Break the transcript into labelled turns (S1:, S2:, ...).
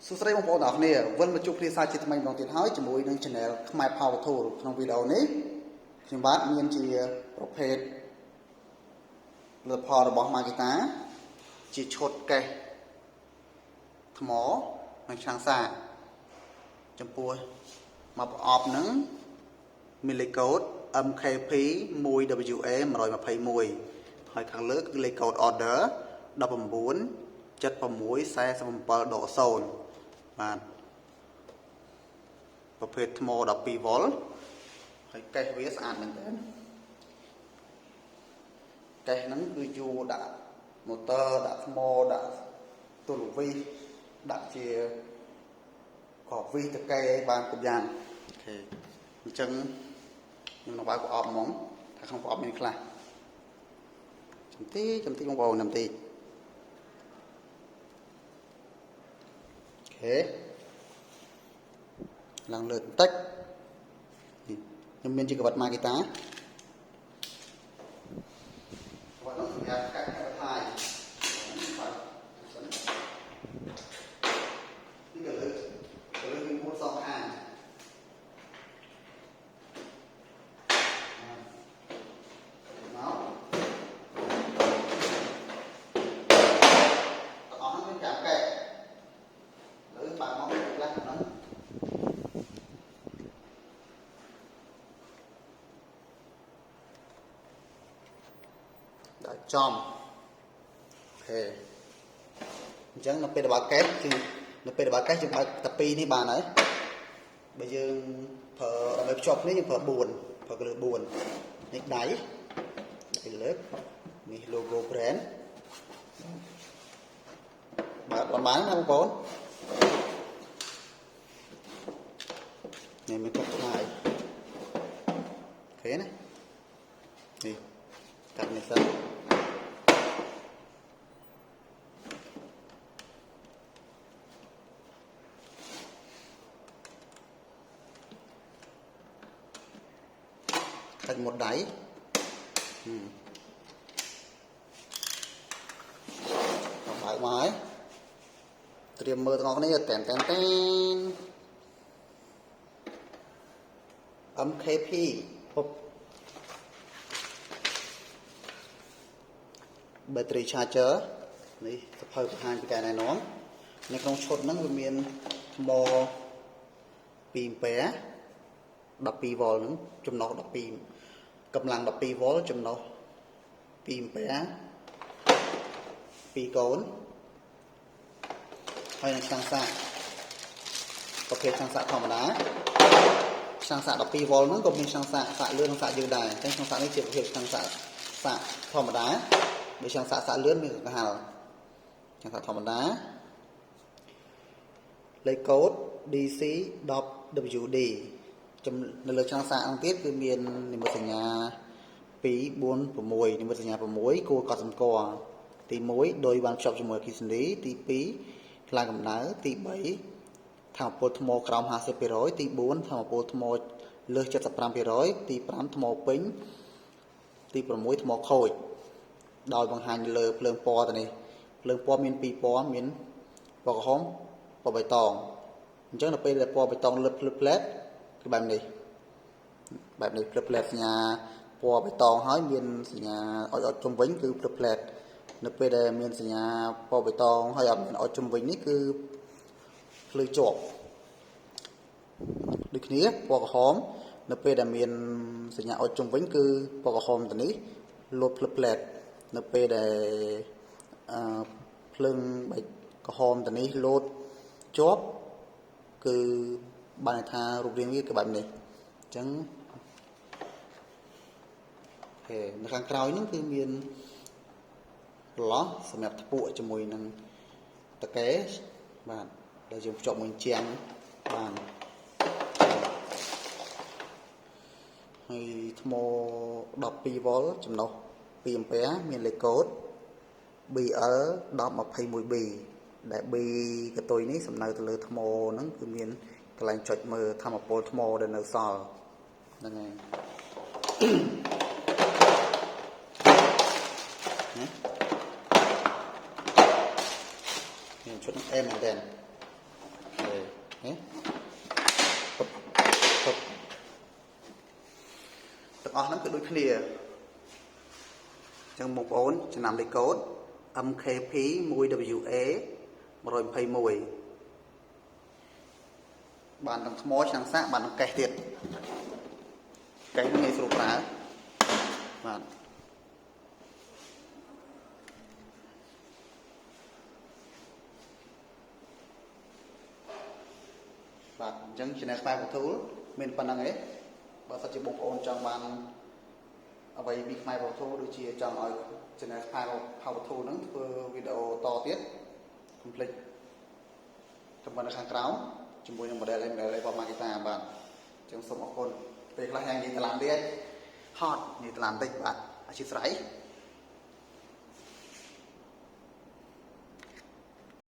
S1: សួស្តីបងប្អូនទាំងអស់គ្នាវិលមកជួបគ្នាសាជាថ្មីម្ដងទៀតហើយជាមួយនឹង Channel ខ្មែរ Power Tool ក្នុងវីដេអូនេះខ្ញុំបាទមានជាប្រភេទផលិតផលរបស់ Makita ជាឈុតកេះថ្មនិងឆ្នាំងសាចំពោះមកប្រអប់នឹងមានលេខកូដ MKP1WA122 ហើយខាងលើគឺលេខកូដ order 197647.0 បាទប្រភេទថ្ម 12V ហើយកេះវាស្អាតមែនទែនកេះហ្នឹងគឺយូរដាក់ motor ដាក់ថ្មដាក់ទូលវីដាក់ជាកវីតកែបានគ្រប់យ៉ាងអូខេអញ្ចឹងខ្ញុំនឹងបើកប្រអប់ហ្មងថាក្នុងប្រអប់មានខ្លះចាំតិចបងប្អូនចាំតិចអូខេឡើងលើបន្តិចខ្ញុំមានជាក្បាត់ Makita ក្បាត់នោះសម្រាប់កាត់ហើយនេះក៏លើមានមួយសងខាងចំអូខេអញ្ចឹងនៅពេលដែលបើកកេះគឺនៅពេលដែលបើកកេះយើងបើកតែ2នេះបានហើយបើយើងប្រើដើម្បីភ្ជាប់នេះយើងប្រើ4ប្រើលើ4នេះដៃលើនេះ logo brand បើកបានណាបងប្អូននេះមានទឹកថ្លៃអូខេណានេះកាត់នេះសិនកាច់một đáyបើកមកហើយត្រៀមមើលទាំងអស់គ្នាតែនMKP battery charger នេះសភៅបង្ហាញពីការណែនាំនៅក្នុងឈុតហ្នឹងវាមានថ្ម2 ampere 12V ហ្នឹងចំណុះ12កម្លាំង 12V ចំណុះ2 ampere 2កូនហើយនឹងឆ្នាំងសាកប្រភេទឆ្នាំងសាកធម្មតាឆ្នាំងសាក 12V ហ្នឹងក៏មានឆ្នាំងសាកលឿននិងសាកយឺតដែរតែឆ្នាំងសាកនេះជាប្រភេទឆ្នាំងសាកធម្មតាបើឆ្នាំងសាកលឿនមានកង្ហាល់ឆ្នាំងសាកធម្មតាលេខកូដ DC 10WD នៅលើឆ្នាំងសាកអង្គទៀតគឺមាននិមិត្តសញ្ញា246និមិត្តសញ្ញា6គួរកត់សម្គាល់ទី1ដោយបានភ្ជាប់ជាមួយអគ្គិសនីទី2ថ្លៃកម្ដៅទី3ថាមពលថ្មក្រោម 50% ទី4ថាមពលថ្មលើស 75% ទី5ថ្មពេញទី6ថ្មខូចដោយបង្ហាញលើភ្លើងពណ៌ទៅនេះភ្លើងពណ៌មាន2ពណ៌មានពណ៌ក្រហមពណ៌បៃតងអញ្ចឹងនៅពេលដែលពណ៌បៃតងលើភ្លឺផ្លែតគឺបែបនេះភ្លឹបផ្លែតសញ្ញាពណ៌បៃតងហើយមានសញ្ញាអុចជុំវិញគឺភ្លឹបផ្លែតនៅពេលដែលមានសញ្ញាពណ៌បៃតងហើយអត់មានអុចជុំវិញនេះគឺភ្លឺជាប់ដូចគ្នាពណ៌ក្រហមនៅពេលដែលមានសញ្ញាអុចជុំវិញគឺពណ៌ក្រហមទៅនេះលោតភ្លឹបផ្លែតនៅពេលដែលភ្លើងបៃក្រហមទៅនេះលោតជាប់គឺបានថារូបរាងវាគឺបែបនេះអញ្ចឹងនៅខាងក្រោយហ្នឹងគឺមានប្រឡោះសម្រាប់ធ្ពក់ជាមួយនឹងតកែបាទដែលយើងភ្ជាប់មួយជាងបានហើយថ្ម 12V ចំណុះ2 ampere មានលេខកូដ BL1021B ដែល B កតុយនេះសំដៅទៅលើថ្មហ្នឹងគឺមានកន្លែងចុចមើលថាមពលថ្មដែលនៅសល់ហ្នឹងហើយឈុតអែមមែនតើ ទាំងអស់ហ្នឹងគឺដូចគ្នាចឹងបងប្អូនចំណាំលេខកូដ MKP1WA122 បានទាំងថ្មឆ្នាំងសាកបានទាំងកេះទៀតកេះងាយស្រួលប្រើបាទបាទអញ្ចឹង channel ខ្មែរ Tool មានប៉ុណ្្នឹងឯងបើសិនជាបងប្អូនចង់បានអ្វីពីខ្មែរ Tool ដូចជាចង់ឲ្យ channel ខ្មែរ Tool ហ្នឹងធ្វើវីដេអូតទៀត complete តាមនៅខាងក្រោមជាមួយនឹង model របស់ Makita បាទអញ្ចឹងសូមអរគុណពេលខ្លះយ៉ាងនិយាយតឡានទៀតហត់និយាយតឡានតិចបាទអធិស្ឋាន